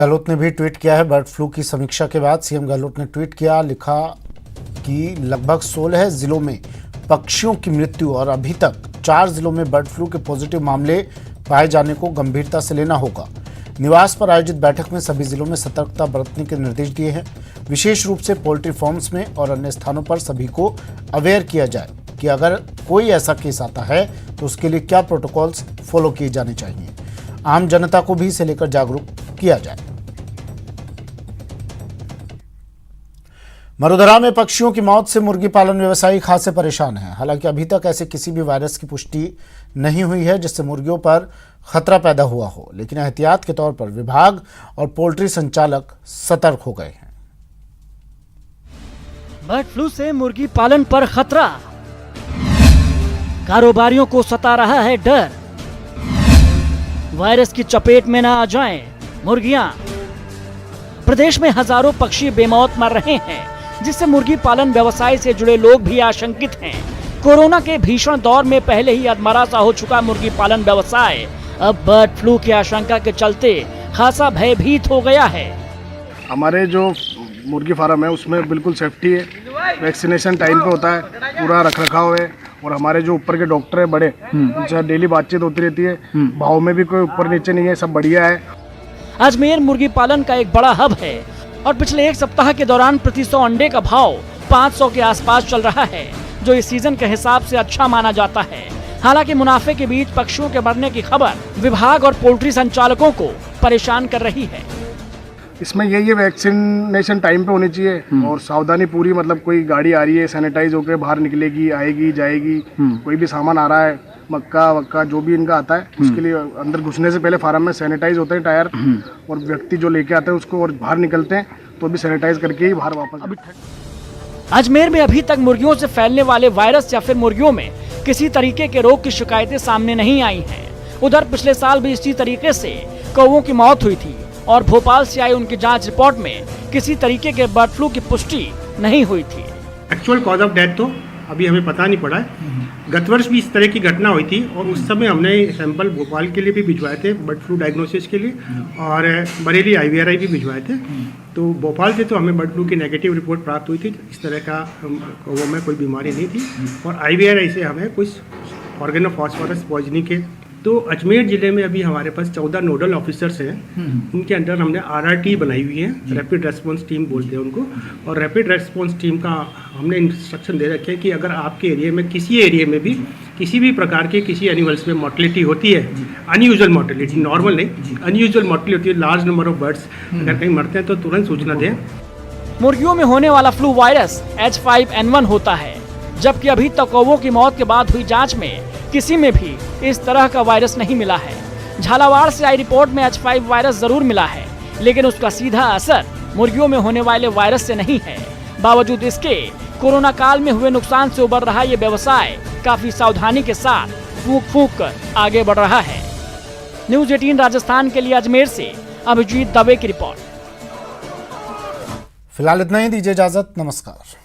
गहलोत ने भी ट्वीट किया है। बर्ड फ्लू की समीक्षा के बाद सीएम गहलोत ने ट्वीट किया, लिखा कि लगभग 16 जिलों में पक्षियों की मृत्यु और अभी तक 4 जिलों में बर्ड फ्लू के पॉजिटिव मामले पाए जाने को गंभीरता से लेना होगा। निवास पर आयोजित बैठक में सभी जिलों में सतर्कता बरतने के निर्देश दिए हैं। विशेष रूप से पोल्ट्री फार्म्स में और अन्य स्थानों पर सभी को अवेयर किया जाए कि अगर कोई ऐसा केस आता है तो उसके लिए क्या प्रोटोकॉल्स फॉलो किए जाने चाहिए। आम जनता को भी इसे लेकर जागरूक किया जाए। मरुधरा में पक्षियों की मौत से मुर्गी पालन व्यवसायी खासे परेशान हैं। हालांकि अभी तक ऐसे किसी भी वायरस की पुष्टि नहीं हुई है जिससे मुर्गियों पर खतरा पैदा हुआ हो, लेकिन एहतियात के तौर पर विभाग और पोल्ट्री संचालक सतर्क हो गए हैं। बर्ड फ्लू से मुर्गी पालन पर खतरा, कारोबारियों को सता रहा है डर। वायरस की चपेट में न आ जाएं मुर्गियां। प्रदेश में हजारों पक्षी बेमौत मर रहे हैं, जिससे मुर्गी पालन व्यवसाय से जुड़े लोग भी आशंकित हैं। कोरोना के भीषण दौर में पहले ही अधमरा सा हो चुका मुर्गी पालन व्यवसाय अब बर्ड फ्लू की आशंका के चलते खासा भयभीत हो गया है। हमारे जो मुर्गी फार्म है उसमें बिल्कुल सेफ्टी है, वैक्सीनेशन टाइम पे होता है, पूरा रखरखाव है और हमारे जो ऊपर के डॉक्टर है बड़े, उनसे डेली बातचीत होती रहती है। भाव में भी कोई ऊपर नीचे नहीं है, सब बढ़िया है। अजमेर मुर्गी पालन का एक बड़ा हब है और पिछले एक सप्ताह के दौरान प्रति 100 अंडे का भाव 500 के आसपास चल रहा है, जो इस सीजन के हिसाब से अच्छा माना जाता है। हालांकि मुनाफे के बीच पक्षियों के मरने की खबर विभाग और पोल्ट्री संचालकों को परेशान कर रही है। इसमें यही वैक्सीनेशन टाइम पे होनी चाहिए और सावधानी पूरी, मतलब कोई गाड़ी आ रही है सैनिटाइज होकर बाहर निकलेगी, आएगी जाएगी। कोई भी सामान आ रहा है, मक्का वक्का जो भी इनका आता है, उसके लिए अंदर घुसने से पहले फार्म में सैनिटाइज होते हैं टायर, और व्यक्ति जो लेके आते हैं उसको और बाहर निकलते हैं तो भी सैनिटाइज करके ही बाहर वापस। अजमेर में अभी तक मुर्गियों से फैलने वाले वायरस या फिर मुर्गियों में किसी तरीके के रोग की शिकायतें सामने नहीं आई हैं। उधर पिछले साल भी इसी तरीके से कौवों की मौत हुई थी और भोपाल से आई उनकी जांच रिपोर्ट में किसी तरीके के बर्ड फ्लू की पुष्टि नहीं हुई थी। एक्चुअल कॉज ऑफ डेथ तो अभी हमें पता नहीं पड़ा है। गत वर्ष भी इस तरह की घटना हुई थी और उस समय हमने सैंपल भोपाल के लिए भी भिजवाए थे बर्ड फ्लू डायग्नोसिस के लिए, और बरेली IVRI भी भिजवाए थे। तो भोपाल से तो हमें बर्ड फ्लू की नेगेटिव रिपोर्ट प्राप्त हुई थी, इस तरह का कौवों में कोई बीमारी नहीं थी। और IVRI से हमें कुछ ऑर्गेनोफॉस्फोरस पॉइजनिंग के। तो अजमेर ज़िले में अभी हमारे पास 14 नोडल ऑफिसर्स हैं, उनके अंडर हमने RRT बनाई हुई है, रैपिड रेस्पॉन्स टीम बोलते हैं उनको। और रैपिड रेस्पॉन्स टीम का हमने इंस्ट्रक्शन दे रखे हैं कि अगर आपके एरिया में किसी एरिया में भी किसी भी प्रकार के किसी एनिमल्स में मोर्टेलिटी होती है, अनयूजुअल मोर्टेलिटी, नॉर्मल नहीं, अनयूजुअल मोर्टेलिटी होती है, लार्ज नंबर ऑफ बर्ड्स अगर कहीं मरते हैं तो तुरंत सूचना दें। मुर्गियों में होने वाला फ्लू वायरस H5N1 होता है, जबकि अभी तक कौवों की मौत के बाद हुई जांच में किसी में भी इस तरह का वायरस नहीं मिला है। झालावाड़ से आई रिपोर्ट में H5 वायरस जरूर मिला है, लेकिन उसका सीधा असर मुर्गियों में होने वाले वायरस से नहीं है। बावजूद इसके कोरोना काल में हुए नुकसान से उबर रहा ये व्यवसाय काफी सावधानी के साथ फूंक फूंक कर आगे बढ़ रहा है। न्यूज़ 18 राजस्थान के लिए अजमेर से अभिजीत दवे की रिपोर्ट। फिलहाल इतना ही, दीजिए इजाजत, नमस्कार।